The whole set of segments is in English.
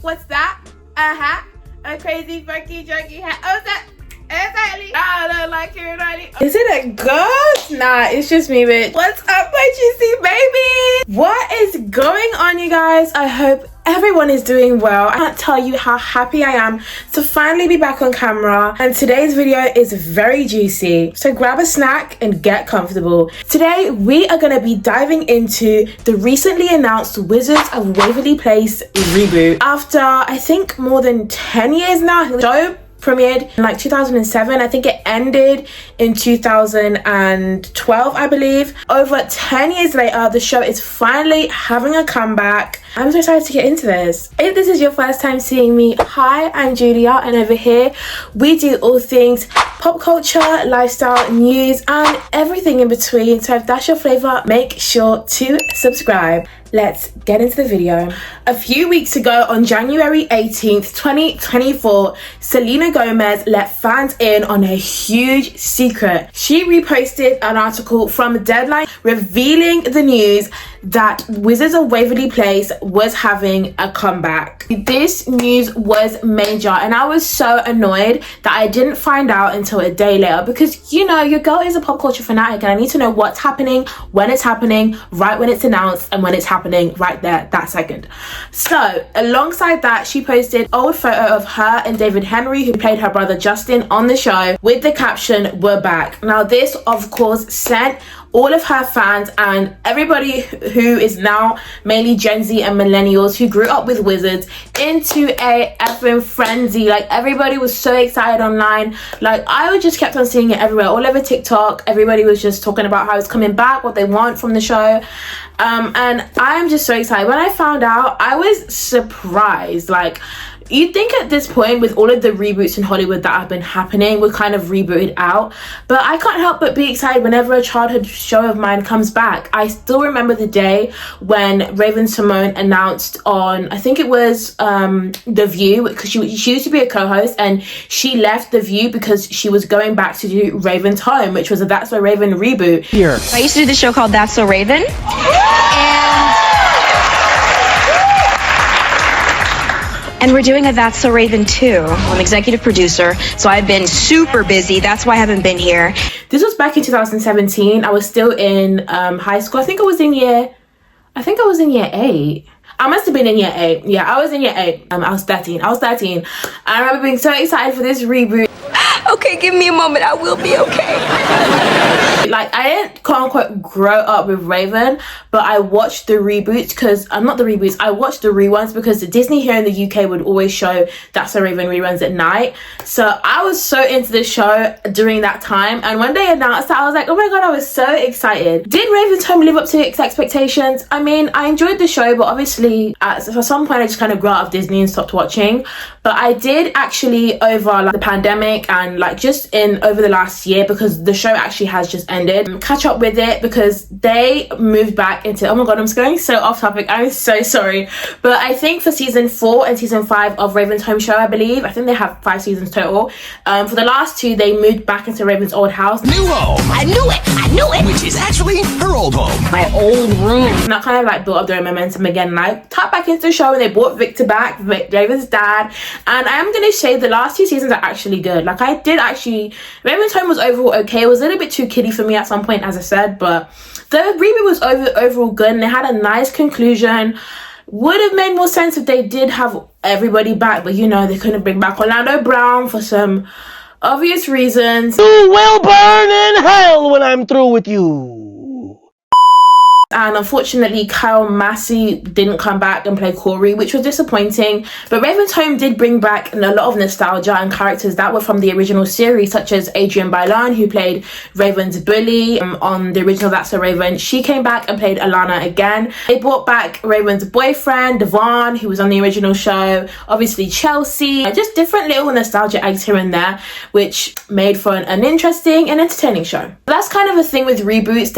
What's that? A hat? A crazy funky jerky hat? Oh, is that? Exactly. I don't like it, Riley. Is it a ghost? Nah, it's just me, bitch. What's up, my juicy baby? What is going on, you guys? I hope everyone is doing well. I can't tell you how happy I am to finally be back on camera, and today's video is very juicy, so grab a snack and get comfortable. Today we are going to be diving into the recently announced Wizards of Waverly Place reboot. After I think more than 10 years now, the show premiered in like 2007. I think it ended in 2012, I believe. Over 10 years later, the show is finally having a comeback. I'm so excited to get into this. If this is your first time seeing me, hi, I'm Julia, and over here we do all things pop culture, lifestyle, news, and everything in between. So if that's your flavor, make sure to subscribe. Let's get into the video. A few weeks ago, on January 18th, 2024, Selena Gomez let fans in on a huge secret. She reposted an article from Deadline revealing the news that Wizards of Waverly Place was having a comeback. This news was major, and I was so annoyed that I didn't find out until a day later, because you know, your girl is a pop culture fanatic and I need to know what's happening, when it's happening, right when it's announced, and when it's happening right there, that second. So alongside that, she posted an old photo of her and David Henry, who played her brother Justin on the show, with the caption, "We're back." Now this of course sent all of her fans and everybody who is now mainly Gen Z and millennials who grew up with Wizards into a effing frenzy. Like, everybody was so excited online. Like, I just kept on seeing it everywhere, all over TikTok. Everybody was just talking about how it's coming back, what they want from the show. And I'm just so excited. When I found out, I was surprised. Like, you'd think at this point, with all of the reboots in Hollywood that have been happening, we're kind of rebooted out. But I can't help but be excited whenever a childhood show of mine comes back. I still remember the day when Raven-Symoné announced on, I think it was The View, because she used to be a co-host, and she left The View because she was going back to do Raven's Home, which was a That's So Raven reboot. Here. I used to do the show called That's So Raven. And we're doing a That's So Raven 2. I'm executive producer, so I've been super busy. That's why I haven't been here. This was back in 2017. I was still in high school. I think I was in year 8. I must have been in year 8. Yeah, I was in year 8. I was 13. I remember being so excited for this reboot. Okay, give me a moment. I will be okay. Like, I didn't quote unquote grow up with Raven, but I watched the reboots because not the reboots, I watched the reruns because Disney here in the UK would always show That's So Raven reruns at night. So I was so into the show during that time, and when they announced that, I was like, oh my god, I was so excited. Did Raven's Home live up to its expectations? I mean, I enjoyed the show, but obviously for some point I just kind of grew out of Disney and stopped watching. But I did actually, over like the pandemic and like just over the last year, because the show actually has just ended, catch up with it because they moved back into, oh my god, I'm going so off topic, I'm so sorry, but I think for season 4 and season 5 of Raven's Home show, I believe, I think they have 5 seasons total, for the last 2 they moved back into Raven's old house. New home. I knew it, which is actually her old home, My old room. And that kind of like built up their momentum again, like tap back into the show, and they brought Victor back, Raven's dad. And I am gonna say the last 2 seasons are actually good. Like, I did actually, Raven's Home was overall okay. It was a little bit too kiddie for me at some point, as I said, but the reboot was overall good, and they had a nice conclusion. Would have made more sense if they did have everybody back, but you know, they couldn't bring back Orlando Brown for some obvious reasons. You will burn in hell when I'm through with you. And unfortunately, Kyle Massey didn't come back and play Corey, which was disappointing. But Raven's Home did bring back a lot of nostalgia and characters that were from the original series, such as Adrienne Bailon, who played Raven's bully on the original That's So Raven. She came back and played Alana again. They brought back Raven's boyfriend, Devon, who was on the original show. Obviously, Chelsea. Just different little nostalgia eggs here and there, which made for an interesting and entertaining show. That's kind of a thing with reboots.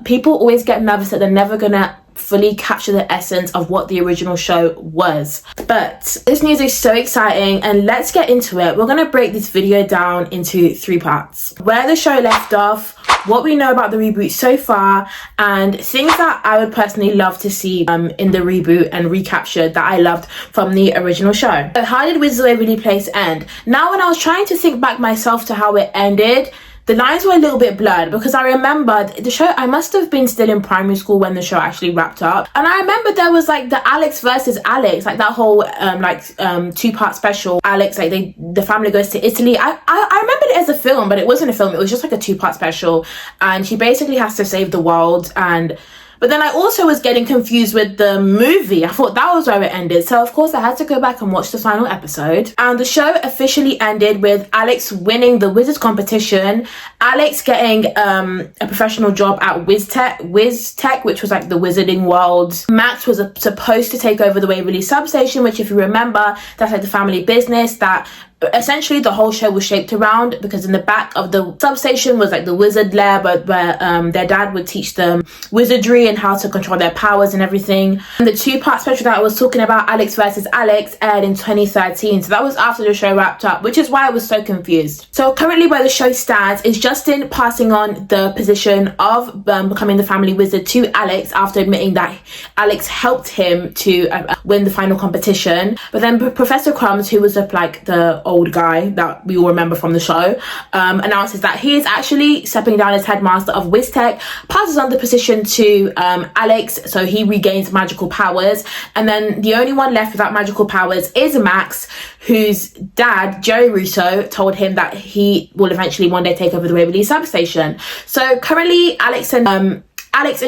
People always get nervous that they're never gonna fully capture the essence of what the original show was. But this news is so exciting, and let's get into it. We're gonna break this video down into 3 parts. Where the show left off, what we know about the reboot so far, and things that I would personally love to see in the reboot and recaptured that I loved from the original show. So how did Wizards of Waverly Place end? Now, when I was trying to think back myself to how it ended, the lines were a little bit blurred, because I remember the show, I must have been still in primary school when the show actually wrapped up. And I remember there was like the Alex versus Alex, like that whole two-part special. Alex, like the family goes to Italy. I remembered it as a film, but it wasn't a film. It was just like a two-part special. And she basically has to save the world. But then I also was getting confused with the movie. I thought that was where it ended. So of course I had to go back and watch the final episode. And the show officially ended with Alex winning the Wizards competition, Alex getting a professional job at WizTech, which was like the Wizarding world. Max was supposed to take over the Waverly substation, which if you remember, that's like the family business that essentially the whole show was shaped around, because in the back of the substation was like the wizard lair, but where their dad would teach them wizardry and how to control their powers and everything. And the two-part special that I was talking about, Alex versus Alex, aired in 2013, so that was after the show wrapped up, which is why I was so confused. So currently where the show stands is Justin passing on the position of becoming the family wizard to Alex after admitting that Alex helped him to win the final competition. But then Professor Crumbs, who was like the old guy that we all remember from the show, announces that he is actually stepping down as headmaster of WizTech, passes on the position to Alex, so he regains magical powers. And then the only one left without magical powers is Max, whose dad, Jerry Russo, told him that he will eventually one day take over the Waverly substation. So currently Alex and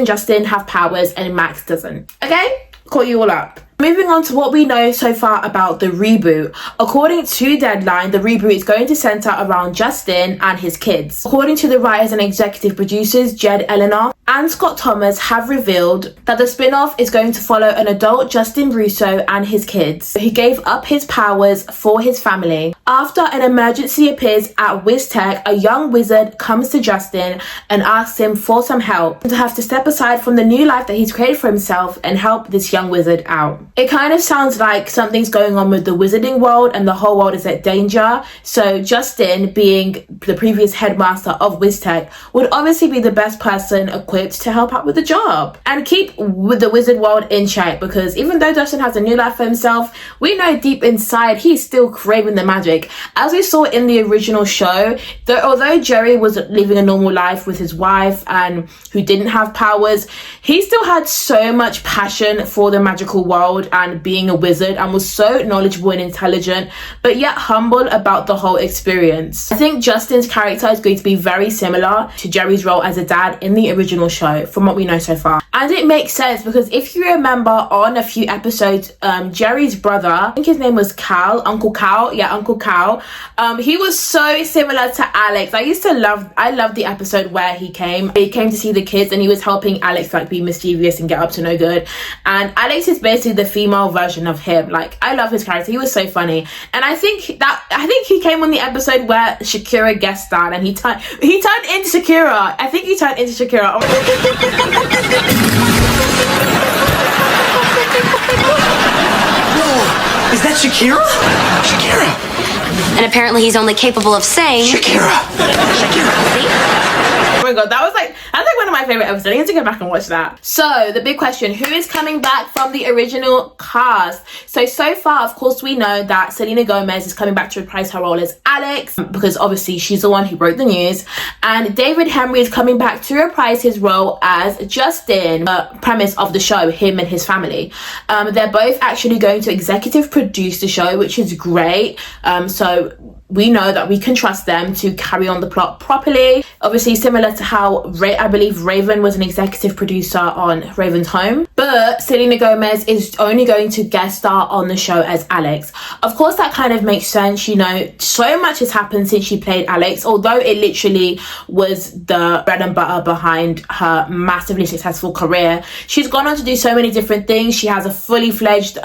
Justin have powers and Max doesn't. Okay, caught you all up. Moving on to what we know so far about the reboot. According to Deadline, the reboot is going to center around Justin and his kids. According to the writers and executive producers, Jed Eleanor and Scott Thomas have revealed that the spin-off is going to follow an adult Justin Russo and his kids. He gave up his powers for his family. After an emergency appears at WizTech, a young wizard comes to Justin and asks him for some help, to have to step aside from the new life that he's created for himself and help this young wizard out. It kind of sounds like something's going on with the wizarding world and the whole world is at danger. So Justin, being the previous headmaster of WizTech, would obviously be the best person equipped to help out with the job and keep with the wizard world in check, because even though Justin has a new life for himself, we know deep inside he's still craving the magic. As we saw in the original show, although Jerry was living a normal life with his wife and who didn't have powers, he still had so much passion for the magical world and being a wizard, and was so knowledgeable and intelligent, but yet humble about the whole experience. I think Justin's character is going to be very similar to Jerry's role as a dad in the original show, from what we know so far. And it makes sense, because if you remember on a few episodes, Jerry's brother, I think his name was Cal, Uncle Cal, he was so similar to Alex. I loved the episode where he came to see the kids and he was helping Alex like be mischievous and get up to no good, and Alex is basically the female version of him. Like, I love his character. He was so funny. And I think he came on the episode where Shakira guest starred and he turned into Shakira. I think he turned into Shakira. Whoa, is that Shakira? Shakira. And apparently he's only capable of saying Shakira. Oh my god, that's like one of my favorite episodes. I need to go back and watch that. So the big question, who is coming back from the original cast? So far, of course, we know that Selena Gomez is coming back to reprise her role as Alex, because obviously she's the one who broke the news, and David Henry is coming back to reprise his role as Justin. The premise of the show, him and his family, they're both actually going to executive produce the show, which is great. So we know that we can trust them to carry on the plot properly. Obviously, similar to how I believe Raven was an executive producer on Raven's Home, but Selena Gomez is only going to guest star on the show as Alex. Of course, that kind of makes sense. You know, so much has happened since she played Alex, although it literally was the bread and butter behind her massively successful career. She's gone on to do so many different things. She has a fully fledged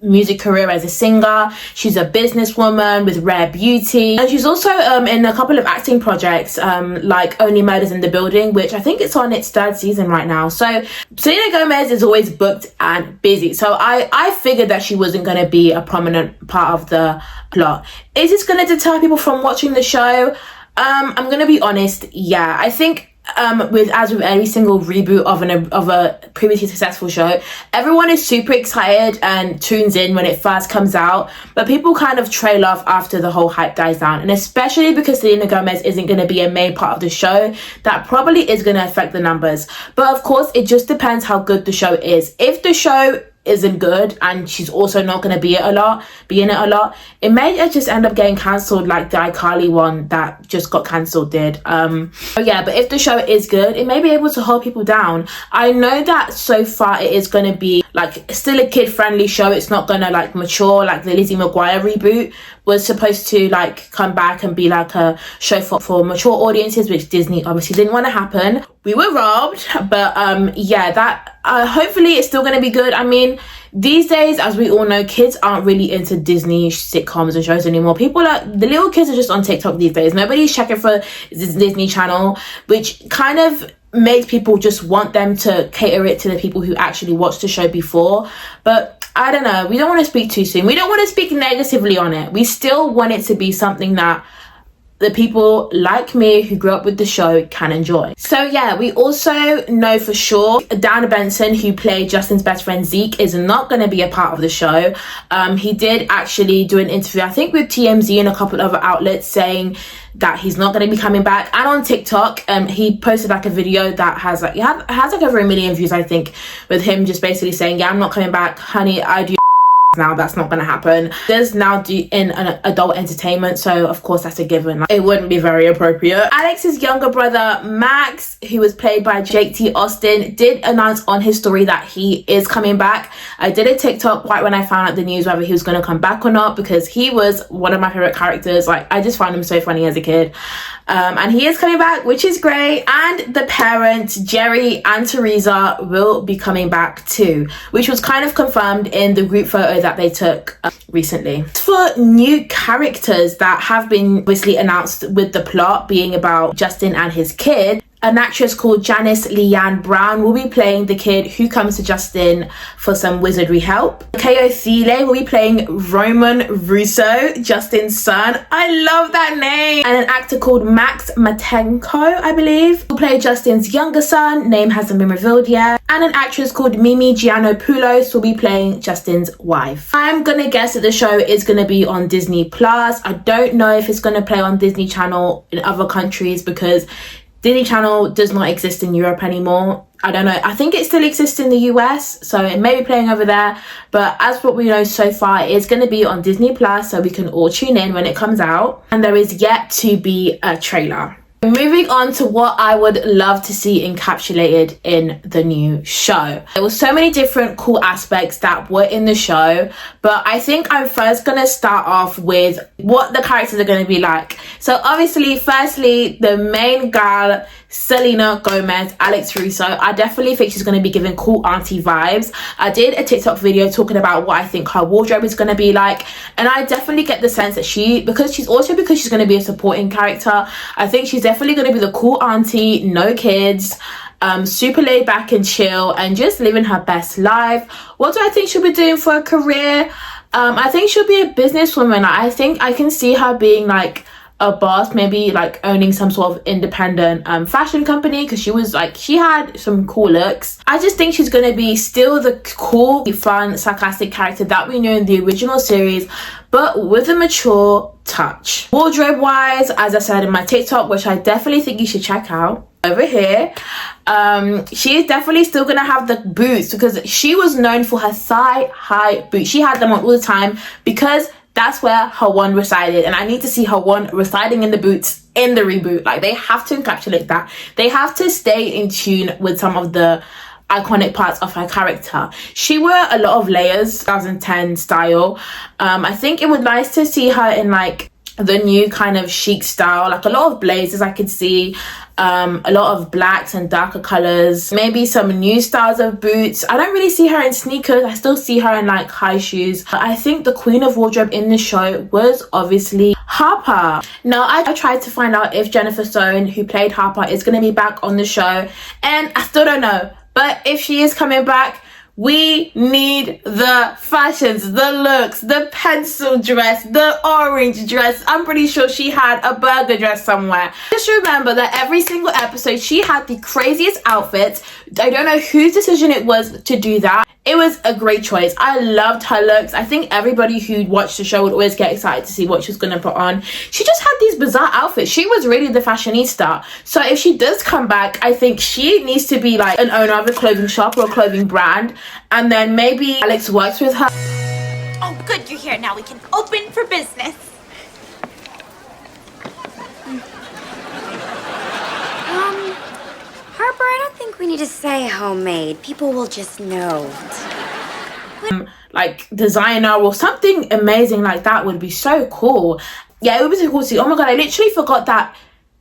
music career as a singer. She's a businesswoman with Rare Beauty, and she's also in a couple of acting projects like Only Murders in the Building, which I think it's on its 3rd season right now. So Selena Gomez is always booked and busy, so I figured that she wasn't going to be a prominent part of the plot. Is this going to deter people from watching the show? I'm going to be honest, yeah. I think with every single reboot of a previously successful show, everyone is super excited and tunes in when it first comes out, but people kind of trail off after the whole hype dies down. And especially because Selena Gomez isn't going to be a main part of the show, that probably is going to affect the numbers. But of course, it just depends how good the show is. If the show isn't good and she's also not going to be in it a lot, it may just end up getting cancelled, like the iCarly one that just got cancelled did. But if the show is good, it may be able to hold people down. I know that so far it is going to be like still a kid friendly show. It's not going to like mature like the Lizzie McGuire reboot was supposed to like come back and be like a show for mature audiences, which Disney obviously didn't want to happen. We were robbed, but hopefully it's still going to be good. I mean, these days, as we all know, kids aren't really into Disney sitcoms and shows anymore. The little kids are just on TikTok these days. Nobody's checking for Disney Channel, which kind of makes people just want them to cater it to the people who actually watched the show before. But I don't know, we don't want to speak too soon. We don't want to speak negatively on it. We still want it to be something that the people like me who grew up with the show can enjoy. So yeah, we also know for sure Dan Benson, who played Justin's best friend Zeke, is not going to be a part of the show. He did actually do an interview, I think with TMZ and a couple of other outlets, saying that he's not going to be coming back. And on TikTok, he posted like a video that has like over 1 million views, I think, with him just basically saying, yeah, I'm not coming back, honey, I do now, that's not going to happen. There's now in an adult entertainment, so of course that's a given. It wouldn't be very appropriate. Alex's younger brother Max, who was played by Jake T. Austin, did announce on his story that he is coming back. I did a TikTok right when I found out the news whether he was going to come back or not, because he was one of my favorite characters. Like, I just found him so funny as a kid. And he is coming back, which is great. And the parents, Jerry and Teresa, will be coming back too, which was kind of confirmed in the group photo that they took recently. For new characters that have been obviously announced, with the plot being about Justin and his kid, an actress called Janice Leanne Brown will be playing the kid who comes to Justin for some wizardry help. K.O. Thiele will be playing Roman Russo, Justin's son. I love that name. And an actor called Max Matenko, I believe, will play Justin's younger son. Name hasn't been revealed yet. And an actress called Mimi Giannopoulos will be playing Justin's wife. I'm gonna guess that the show is gonna be on Disney Plus. I don't know if it's gonna play on Disney Channel in other countries, because Disney Channel does not exist in Europe anymore. I don't know. I think it still exists in the US, so it may be playing over there. But as what we know so far, it's going to be on Disney Plus, so we can all tune in when it comes out. And there is yet to be a trailer. Moving on to what I would love to see encapsulated in the new show. There were so many different cool aspects that were in the show, but I think I'm first going to start off with what the characters are going to be like. So obviously, firstly, the main girl, Selena Gomez, Alex Russo, I definitely think she's going to be giving cool auntie vibes. I did a TikTok video talking about what I think her wardrobe is going to be like, and I definitely get the sense that because she's going to be a supporting character, I think she's definitely going to be the cool auntie, no kids, super laid back and chill, and just living her best life. What do I think she'll be doing for a career? I think she'll be a businesswoman. I think I can see her being like a boss, maybe like owning some sort of independent fashion company, because she had some cool looks. I just think she's going to be still the cool, fun, sarcastic character that we knew in the original series, but with a mature touch. Wardrobe wise, as I said in my TikTok, which I definitely think you should check out over here, she is definitely still gonna have the boots, because she was known for her thigh high boots. She had them on all the time because that's where her one resided, and I need to see her one residing in the boots in the reboot. Like, they have to encapsulate that. They have to stay in tune with some of the iconic parts of her character. She wore a lot of layers, 2010 style. I think it would be nice to see her in like the new kind of chic style, like a lot of blazers I could see, a lot of blacks and darker colors, maybe some new styles of boots. I don't really see her in sneakers. I still see her in like high shoes. I think the queen of wardrobe in the show was obviously Harper. Now, I tried to find out if Jennifer Stone, who played Harper, is going to be back on the show, and I still don't know. But if she is coming back, We need the fashions, the looks, the pencil dress, the orange dress. I'm pretty sure she had a burger dress somewhere. Just remember that every single episode she had the craziest outfits. I don't know whose decision it was to do that. It was a great choice. I loved her looks. I think everybody who watched the show would always get excited to see what she was going to put on. She just had these bizarre outfits. She was really the fashionista. So if she does come back, I think she needs to be like an owner of a clothing shop or a clothing brand. And then maybe Alex works with her. Oh, good, you're here. Now we can open for business. Harper, I don't think we need to say homemade. People will just know. Like designer or something amazing like that would be so cool. Yeah, it would be so cool to see. Oh my god, I literally forgot that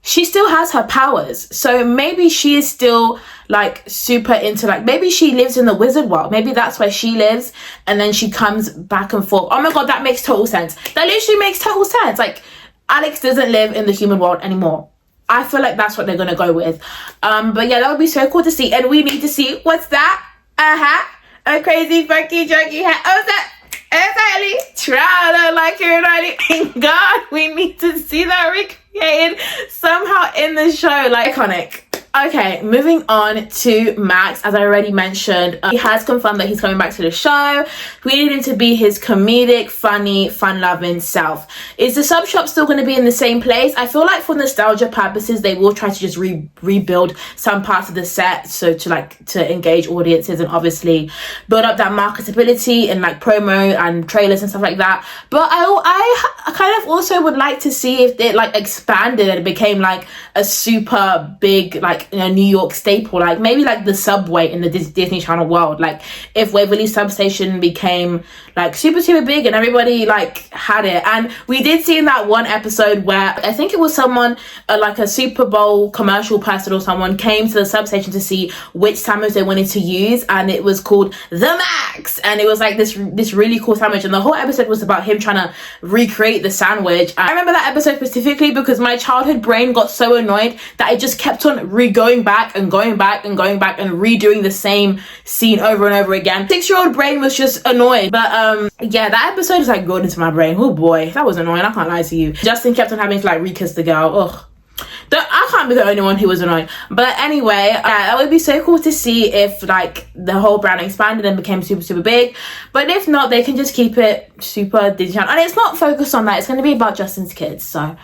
she still has her powers. So maybe she is still like super into like, maybe she lives in the wizard world. Maybe that's where she lives and then she comes back and forth. Oh my god, that makes total sense. That literally makes total sense. Like Alex doesn't live in the human world anymore. I feel like that's what they're gonna go with. But yeah, that would be so cool to see. And we need to see, what's that? A hat? A crazy funky junky hat. Oh, is that? Exactly. Try to like your Riley. God, we need to see that recreated somehow in the show. Like, iconic. Okay, moving on to Max. As I already mentioned, he has confirmed that he's coming back to the show. We need him to be his comedic, funny, fun-loving self. Is the sub shop still going to be in the same place? I feel like for nostalgia purposes, they will try to just rebuild some parts of the set, so to engage audiences and obviously build up that marketability and like promo and trailers and stuff like that. But I kind of also would like to see if it like expanded and became like a super big like, you know, New York staple, like maybe like the subway in the Disney Channel world. Like if Waverly substation became like super big and everybody like had it. And we did see in that one episode where I think it was someone like a Super Bowl commercial person or someone came to the substation to see which sandwich they wanted to use, and it was called the Max, and it was like this really cool sandwich, and the whole episode was about him trying to recreate the sandwich. I remember that episode specifically because my childhood brain got so annoyed that it just kept on going back and redoing the same scene over and over again. 6-year-old brain was just annoyed. But yeah, that episode is like going into my brain. Oh boy, that was annoying. I can't lie to you. Justin kept on having to like re-kiss the girl. Ugh. I can't be the only one who was annoyed. But anyway, that would be so cool to see if like the whole brand expanded and became super big. But if not, they can just keep it super Disney Channel. And it's not focused on that. It's going to be about Justin's kids. So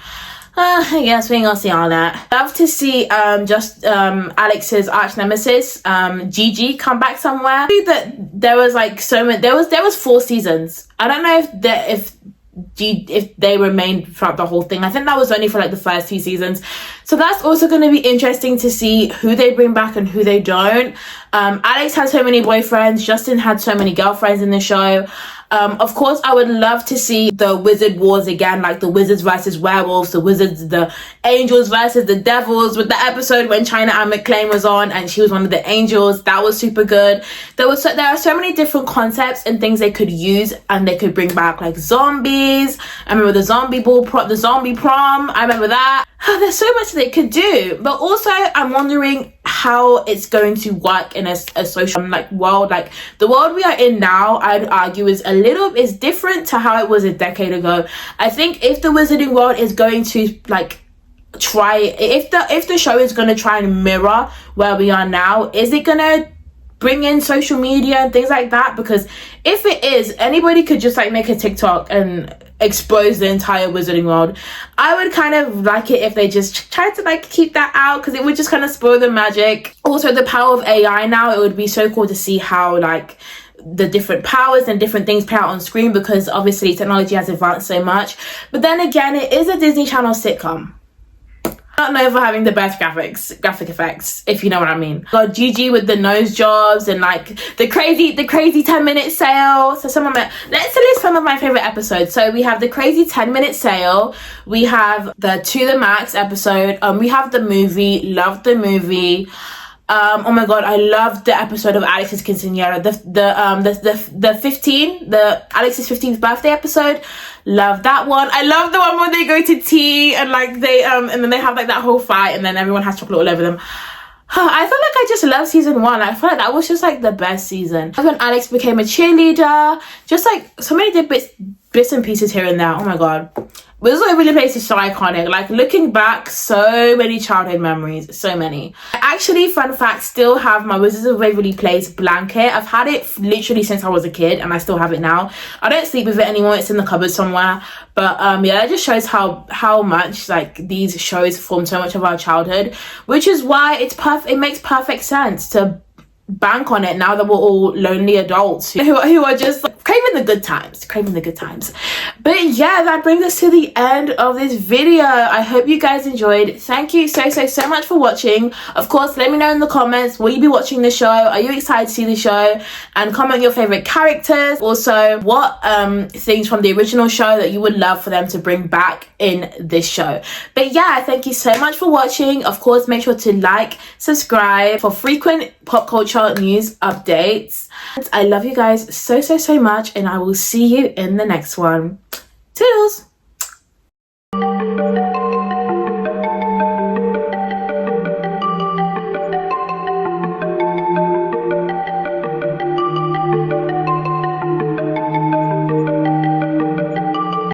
I guess we ain't gonna see all that. Love to see Alex's arch nemesis Gigi come back somewhere. That there was like so many. There was 4 seasons. I don't know if they remained throughout the whole thing. I think that was only for like the first 2 seasons. So that's also going to be interesting to see who they bring back and who they don't. Alex had so many boyfriends. Justin had so many girlfriends in the show. Of course, I would love to see the wizard wars again, like the wizards versus werewolves, the angels versus the devils, with the episode when China Anne McClain was on and she was one of the angels. That was super good. There are so many different concepts and things they could use and they could bring back, like zombies. I remember the zombie prom. I remember that. There's so much they could do, but also I'm wondering how it's going to work in a social like world. Like the world we are in now, I'd argue is different to how it was a decade ago. I think if the wizarding world is going to like try, if the show is going to try and mirror where we are now, is it going to bring in social media and things like that? Because if it is, anybody could just like make a TikTok and expose the entire wizarding world. I would kind of like it if they just tried to like keep that out, because it would just kind of spoil the magic. Also, the power of AI now, it would be so cool to see how like the different powers and different things play out on screen, because obviously technology has advanced so much. But then again, it is a Disney Channel sitcom. Not known for having the best graphic effects, if you know what I mean. Got Gigi with the nose jobs and like the crazy 10-minute sale. So let's list some of my favorite episodes. So we have the crazy 10-minute sale. We have the To the Max episode. We have the movie. Loved the movie. Oh my god, I loved the episode of Alex's quinceañera, the Alex's 15th birthday episode. Love that one. I love the one where they go to tea and like they and then they have like that whole fight and then everyone has chocolate all over them. I feel like I just love season 1. I feel like that was just like the best season. When Alex became a cheerleader, just like so many bits and pieces here and there. Oh my god. But this Waverly Place is so iconic. Like, looking back, so many childhood memories. So many. I actually, fun fact, still have my Wizards of Waverly Place blanket. I've had it literally since I was a kid, and I still have it now. I don't sleep with it anymore. It's in the cupboard somewhere. But yeah, it just shows how much like these shows form so much of our childhood, which is why it makes perfect sense to bank on it now that we're all lonely adults who are just like, craving the good times. But yeah, that brings us to the end of this video. I hope you guys enjoyed. Thank you so much for watching. Of course, let me know in the comments, will you be watching the show? Are you excited to see the show? And comment your favorite characters. Also, what things from the original show that you would love for them to bring back in this show. But yeah, thank you so much for watching. Of course, make sure to like, subscribe for frequent pop culture news updates. I love you guys so much, and I will see you in the next one. Toodles!